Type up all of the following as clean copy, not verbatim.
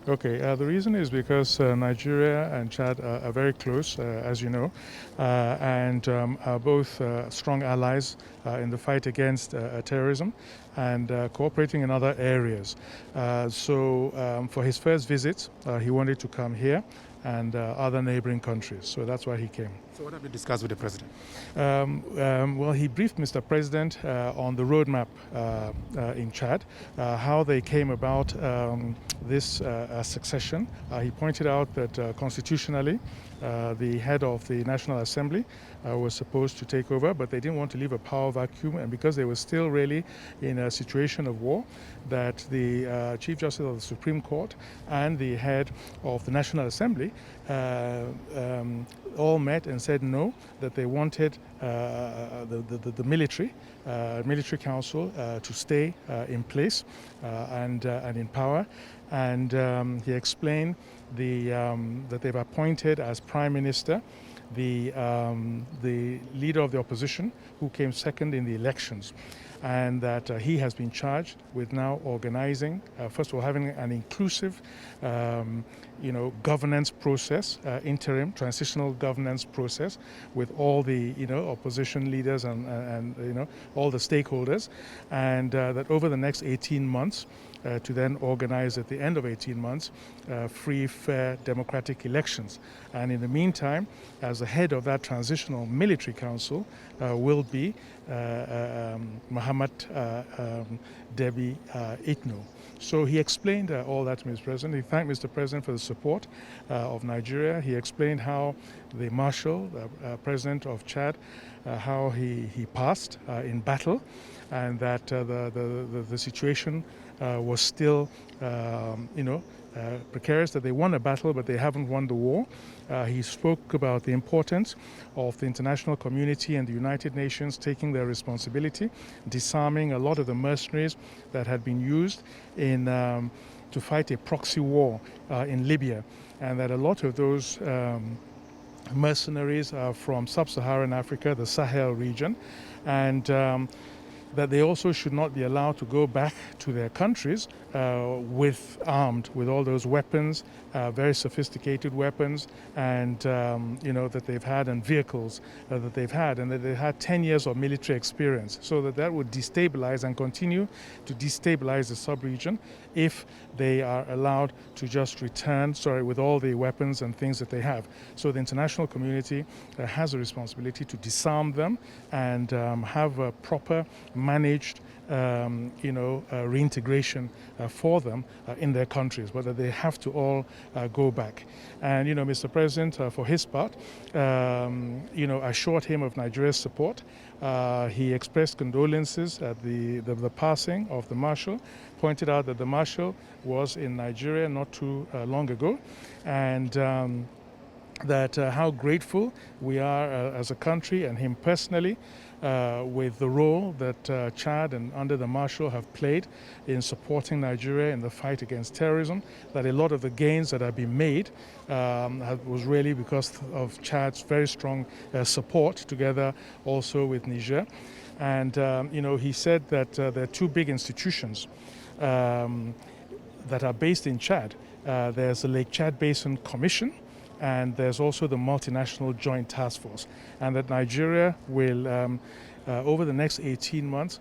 Okay, the reason is because Nigeria and Chad are very close, as you know, and are both strong allies in the fight against terrorism and cooperating in other areas. So for his first visit, he wanted to come here and other neighboring countries. So that's why he came. So what have you discussed with the president? Well, he briefed Mr. President on the roadmap in Chad, how they came about this succession. He pointed out that constitutionally, the head of the National Assembly was supposed to take over, but they didn't want to leave a power vacuum, and because they were still really in a situation of war, that the Chief Justice of the Supreme Court and the head of the National Assembly all met and said no, that they wanted the military council to stay in place and in power. And he explained that they've appointed as Prime Minister the leader of the opposition who came second in the elections, and that he has been charged with now organizing, first of all, having an inclusive governance process, interim transitional governance process with all the opposition leaders and all the stakeholders, and that over the next 18 months to then organize at the end of 18 months free, fair, democratic elections. And in the meantime, as the head of that transitional military council will be Muhammad Debi Itno. So he explained all that to Mr. President. He thanked Mr. President for the support of Nigeria. He explained how the Marshal, President of Chad, how he passed in battle, and that the situation was still, precarious, that they won a battle, but they haven't won the war. He spoke about the importance of the international community and the United Nations taking their responsibility, disarming a lot of the mercenaries that had been used in to fight a proxy war in Libya, and that a lot of those mercenaries are from sub-Saharan Africa, the Sahel region, and that they also should not be allowed to go back to their countries armed with all those weapons, very sophisticated weapons, and that they've had, and vehicles that they've had, and that they had 10 years of military experience, so that would destabilize and continue to destabilize the sub-region if they are allowed to just return, with all the weapons and things that they have. So the international community has a responsibility to disarm them and have a proper managed reintegration for them in their countries, but that they have to all go back. And Mr. President, for his part, assured him of Nigeria's support. He expressed condolences at the passing of the Marshal, pointed out that the Marshal was in Nigeria not too long ago, and that how grateful we are as a country and him personally with the role that Chad and under the Marshal have played in supporting Nigeria in the fight against terrorism, that a lot of the gains that have been made was really because of Chad's very strong support together also with Niger. And, he said that there are two big institutions that are based in Chad. There's the Lake Chad Basin Commission, and there's also the Multinational Joint Task Force, and that Nigeria will, over the next 18 months,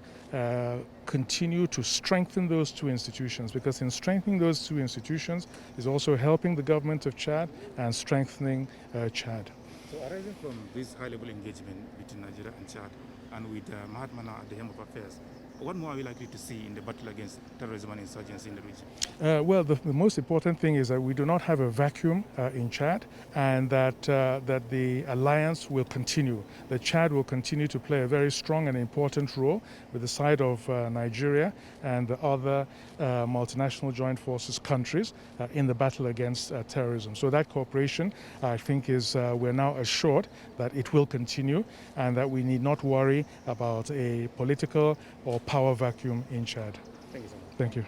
continue to strengthen those two institutions, because in strengthening those two institutions is also helping the government of Chad and strengthening Chad. So arising from this high-level engagement between Nigeria and Chad, and with Mahatma now at the helm of affairs, what more are we likely to see in the battle against terrorism and insurgency in the region? Well, the most important thing is that we do not have a vacuum in Chad, and that the alliance will continue. That Chad will continue to play a very strong and important role with the side of Nigeria and the other multinational joint forces countries in the battle against terrorism. So that cooperation, I think, is we're now assured that it will continue, and that we need not worry about a political or power vacuum in Chad. Thank you so much. Thank you.